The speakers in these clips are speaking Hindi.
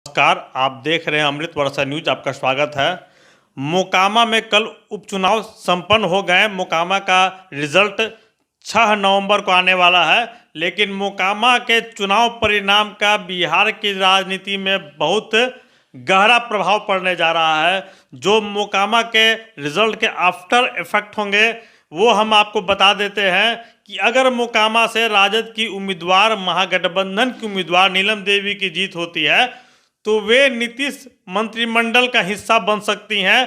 नमस्कार, आप देख रहे हैं अमृत वर्षा न्यूज। आपका स्वागत है। मोकामा में कल उपचुनाव संपन्न हो गए। मोकामा का रिजल्ट 6 नवंबर को आने वाला है, लेकिन मोकामा के चुनाव परिणाम का बिहार की राजनीति में बहुत गहरा प्रभाव पड़ने जा रहा है। जो मोकामा के रिजल्ट के आफ्टर इफेक्ट होंगे वो हम आपको बता देते हैं कि अगर मोकामा से राजद की उम्मीदवार, महागठबंधन की उम्मीदवार नीलम देवी की जीत होती है तो वे नीतीश मंत्रिमंडल का हिस्सा बन सकती हैं।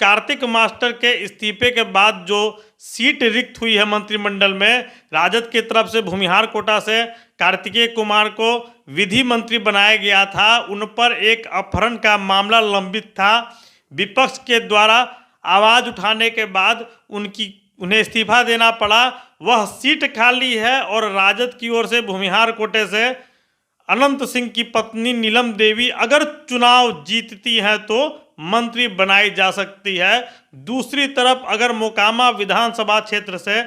कार्तिक मास्टर के इस्तीफे के बाद जो सीट रिक्त हुई है मंत्रिमंडल में, राजद की तरफ से भूमिहार कोटा से कार्तिकेय कुमार को विधि मंत्री बनाया गया था। उन पर एक अपहरण का मामला लंबित था। विपक्ष के द्वारा आवाज़ उठाने के बाद उन्हें इस्तीफा देना पड़ा। वह सीट खाली है और राजद की ओर से भूमिहार कोटे से अनंत सिंह की पत्नी नीलम देवी अगर चुनाव जीतती हैं तो मंत्री बनाई जा सकती है। दूसरी तरफ अगर मोकामा विधानसभा क्षेत्र से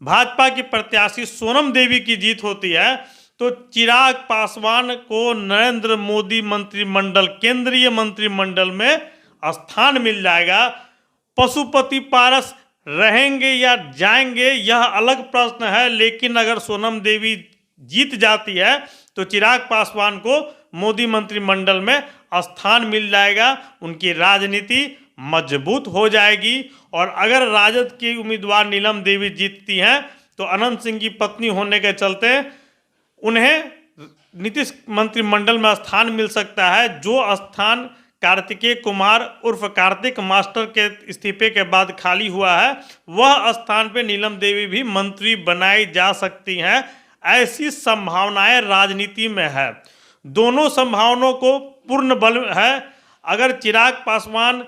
भाजपा की प्रत्याशी सोनम देवी की जीत होती है तो चिराग पासवान को नरेंद्र मोदी मंत्रिमंडल, केंद्रीय मंत्रिमंडल में स्थान मिल जाएगा। पशुपति पारस रहेंगे या जाएंगे यह अलग प्रश्न है, लेकिन अगर सोनम देवी जीत जाती है तो चिराग पासवान को मोदी मंत्रिमंडल में स्थान मिल जाएगा। उनकी राजनीति मजबूत हो जाएगी। और अगर राजद की उम्मीदवार नीलम देवी जीतती हैं तो अनंत सिंह की पत्नी होने के चलते उन्हें नीतीश मंत्रिमंडल में स्थान मिल सकता है। जो स्थान कार्तिकेय कुमार उर्फ कार्तिक मास्टर के इस्तीफे के बाद खाली हुआ है, वह स्थान पे नीलम देवी भी मंत्री बनाई जा सकती हैं। ऐसी संभावनाएं राजनीति में है। दोनों संभावनाओं को पूर्ण बल है। अगर चिराग पासवान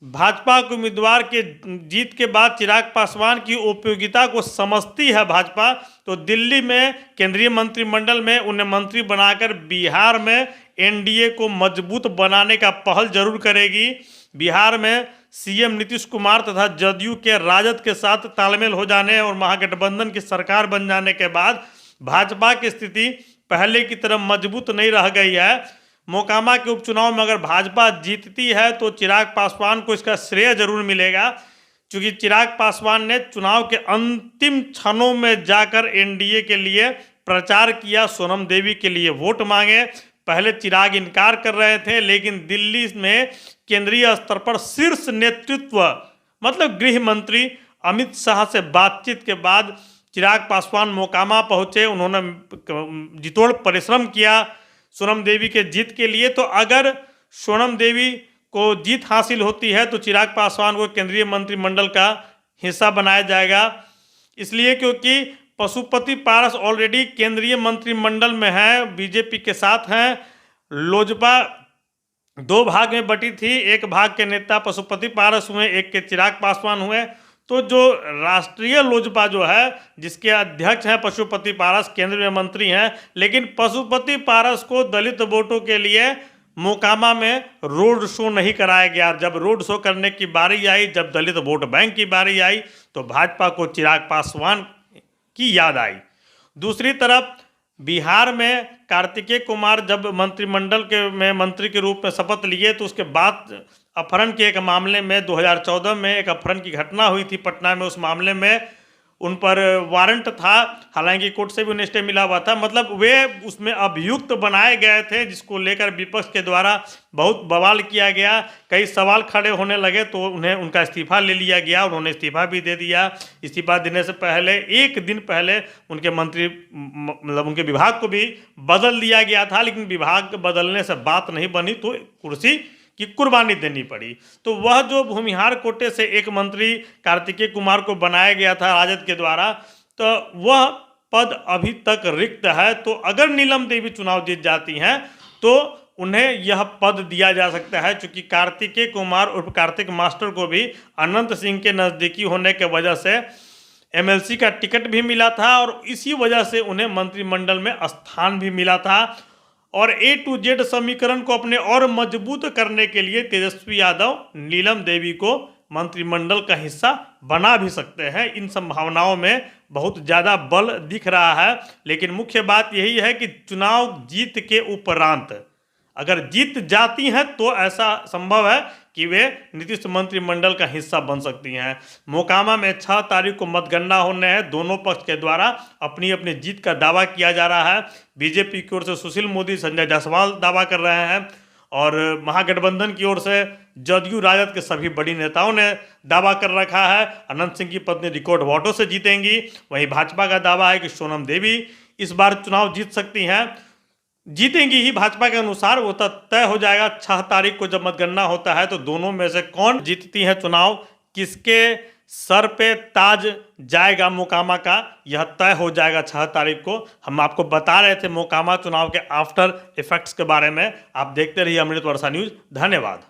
भाजपा के उम्मीदवार के जीत के बाद चिराग पासवान की उपयोगिता को समझती है भाजपा, तो दिल्ली में केंद्रीय मंत्रिमंडल में उन्हें मंत्री बनाकर बिहार में एनडीए को मजबूत बनाने का पहल जरूर करेगी। बिहार में सीएम नीतीश कुमार तथा जदयू के राजद के साथ तालमेल हो जाने और महागठबंधन की सरकार बन जाने के बाद भाजपा की स्थिति पहले की तरह मजबूत नहीं रह गई है। मोकामा के उपचुनाव में अगर भाजपा जीतती है तो चिराग पासवान को इसका श्रेय जरूर मिलेगा, क्योंकि चिराग पासवान ने चुनाव के अंतिम क्षणों में जाकर एनडीए के लिए प्रचार किया, सोनम देवी के लिए वोट मांगे। पहले चिराग इनकार कर रहे थे, लेकिन दिल्ली में केंद्रीय स्तर पर शीर्ष नेतृत्व मतलब गृह मंत्री अमित शाह से बातचीत के बाद चिराग पासवान मोकामा पहुंचे। उन्होंने जितोड़ परिश्रम किया सोनम देवी के जीत के लिए। तो अगर सोनम देवी को जीत हासिल होती है तो चिराग पासवान को केंद्रीय मंत्रिमंडल का हिस्सा बनाया जाएगा। इसलिए क्योंकि पशुपति पारस ऑलरेडी केंद्रीय मंत्रिमंडल में है, बीजेपी के साथ हैं। लोजपा दो भाग में बटी थी, एक भाग के नेता पशुपति पारस हुए, एक के चिराग पासवान हुए। तो जो राष्ट्रीय लोजपा जो है, जिसके अध्यक्ष हैं पशुपति पारस, केंद्र में मंत्री हैं, लेकिन पशुपति पारस को दलित वोटों के लिए मोकामा में रोड शो नहीं कराया गया। जब रोड शो करने की बारी आई, जब दलित वोट बैंक की बारी आई, तो भाजपा को चिराग पासवान की याद आई। दूसरी तरफ बिहार में कार्तिकेय कुमार जब मंत्रिमंडल में मंत्री के रूप में शपथ लिए तो उसके बाद अपहरण के एक मामले में 2014 में एक अपहरण की घटना हुई थी पटना में। उस मामले में उन पर वारंट था, हालांकि कोर्ट से भी उन्हें स्टे मिला हुआ था। मतलब वे उसमें अभियुक्त बनाए गए थे, जिसको लेकर विपक्ष के द्वारा बहुत बवाल किया गया। कई सवाल खड़े होने लगे तो उन्हें उनका इस्तीफा ले लिया गया। उन्होंने इस्तीफा भी दे दिया। इस्तीफा देने से पहले एक दिन पहले उनके मंत्री मतलब उनके विभाग को भी बदल दिया गया था, लेकिन विभाग बदलने से बात नहीं बनी तो कुर्सी की कुर्बानी देनी पड़ी। तो वह जो भूमिहार कोटे से एक मंत्री कार्तिकेय कुमार को बनाया गया था राजद के द्वारा, तो वह पद अभी तक रिक्त है। तो अगर नीलम देवी चुनाव जीत जाती हैं तो उन्हें यह पद दिया जा सकता है, क्योंकि कार्तिकेय कुमार उर्फ कार्तिक मास्टर को भी अनंत सिंह के नज़दीकी होने के वजह से एमएलसी का टिकट भी मिला था और इसी वजह से उन्हें मंत्रिमंडल में स्थान भी मिला था। और A to Z समीकरण को अपने और मजबूत करने के लिए तेजस्वी यादव नीलम देवी को मंत्रिमंडल का हिस्सा बना भी सकते हैं। इन संभावनाओं में बहुत ज़्यादा बल दिख रहा है। लेकिन मुख्य बात यही है कि चुनाव जीत के उपरांत अगर जीत जाती हैं तो ऐसा संभव है कि वे नीतीश मंत्रिमंडल का हिस्सा बन सकती हैं। मोकामा में 6 तारीख को मतगणना होने हैं। दोनों पक्ष के द्वारा अपनी अपनी जीत का दावा किया जा रहा है। बीजेपी की ओर से सुशील मोदी, संजय जायसवाल दावा कर रहे हैं और महागठबंधन की ओर से जदयू राजद के सभी बड़ी नेताओं ने दावा कर रखा है अनंत सिंह की पत्नी रिकॉर्ड वोटों से जीतेंगी। वहीं भाजपा का दावा है कि सोनम देवी इस बार चुनाव जीत सकती हैं, जीतेंगी ही भाजपा के अनुसार। वो तो तय हो जाएगा 6 तारीख को जब मतगणना होता है तो दोनों में से कौन जीतती है चुनाव, किसके सर पे ताज जाएगा मोकामा का, यह तय हो जाएगा 6 तारीख को। हम आपको बता रहे थे मोकामा चुनाव के आफ्टर इफेक्ट्स के बारे में। आप देखते रहिए अमृत वर्षा न्यूज। धन्यवाद।